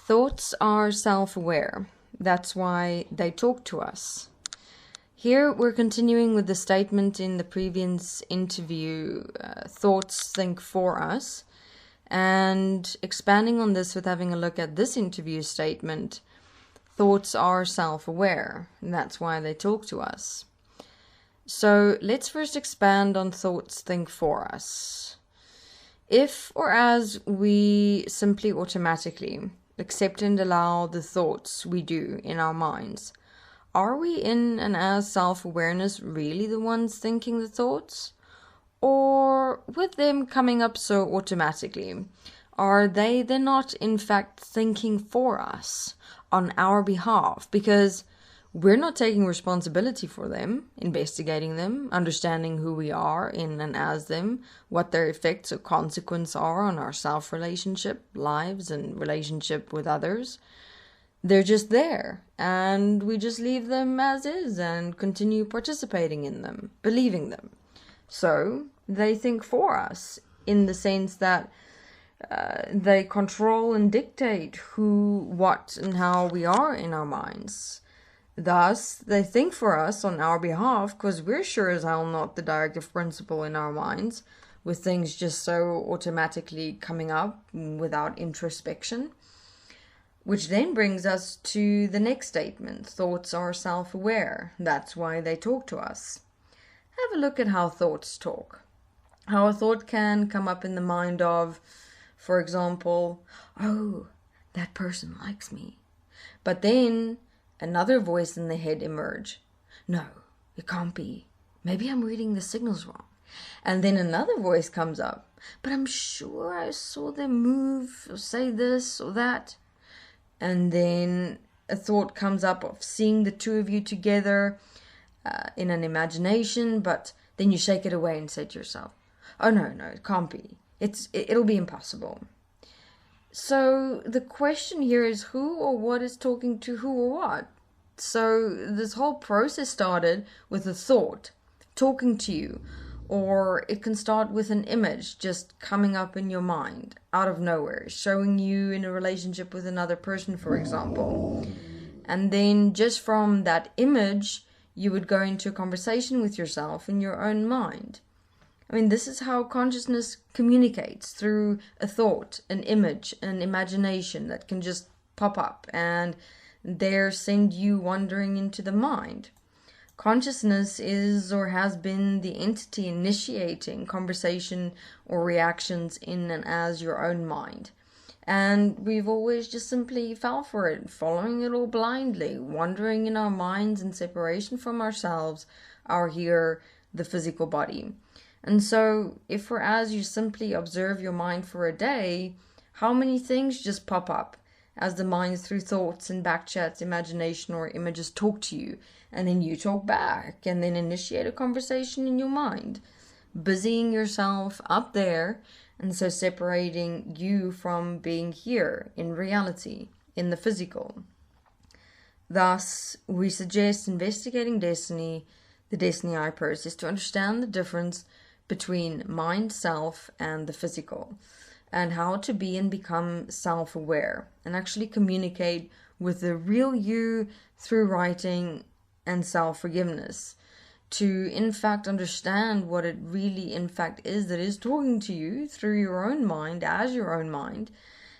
Thoughts are self-aware. That's why they talk to us. Here we're continuing with the statement in the previous interview, thoughts think for us, and expanding on this with having a look at this interview statement, thoughts are self-aware, and that's why they talk to us. So let's first expand on thoughts think for us. If or as we simply automatically accept and allow the thoughts we do in our minds, are we in and as self-awareness really the ones thinking the thoughts? Or with them coming up so automatically, are they then not in fact thinking for us on our behalf? Because we're not taking responsibility for them, investigating them, understanding who we are in and as them, what their effects or consequences are on our self-relationship, lives, and relationship with others. They're just there, and we just leave them as is and continue participating in them, believing them. So they think for us in the sense that they control and dictate who, what, and how we are in our minds. Thus, they think for us on our behalf because we're sure as hell not the directive principle in our minds, with things just so automatically coming up without introspection. Which then brings us to the next statement, thoughts are self-aware. That's why they talk to us. Have a look at how thoughts talk. How a thought can come up in the mind of, for example, oh, that person likes me. But then another voice in the head emerge. No, it can't be. Maybe I'm reading the signals wrong. And then another voice comes up. But I'm sure I saw them move or say this or that. And then a thought comes up of seeing the two of you together in an imagination, but then you shake it away and say to yourself, oh no, it can't be. It'll be impossible. So the question here is who or what is talking to who or what? So this whole process started with a thought talking to you, or it can start with an image just coming up in your mind out of nowhere, showing you in a relationship with another person, for example. And then just from that image, you would go into a conversation with yourself in your own mind. I mean, this is how consciousness communicates, through a thought, an image, an imagination that can just pop up and there send you wandering into the mind. Consciousness is or has been the entity initiating conversation or reactions in and as your own mind. And we've always just simply fell for it, following it all blindly, wandering in our minds in separation from ourselves, our here, the physical body. And so, if or as you simply observe your mind for a day, how many things just pop up as the mind through thoughts and backchats, imagination or images talk to you, and then you talk back, and then initiate a conversation in your mind, busying yourself up there, and so separating you from being here in reality, in the physical. Thus, we suggest investigating destiny, the Desteni process, to understand the difference between mind, self, and the physical, and how to be and become self-aware and actually communicate with the real you through writing and self-forgiveness, to in fact understand what it really in fact is that is talking to you through your own mind, as your own mind,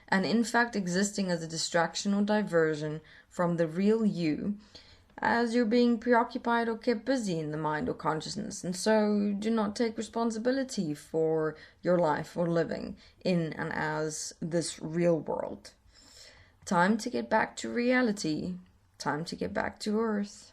and in fact existing as a distraction or diversion from the real you, as you're being preoccupied or kept busy in the mind or consciousness, and so do not take responsibility for your life or living in and as this real world. Time to get back to reality. Time to get back to Earth.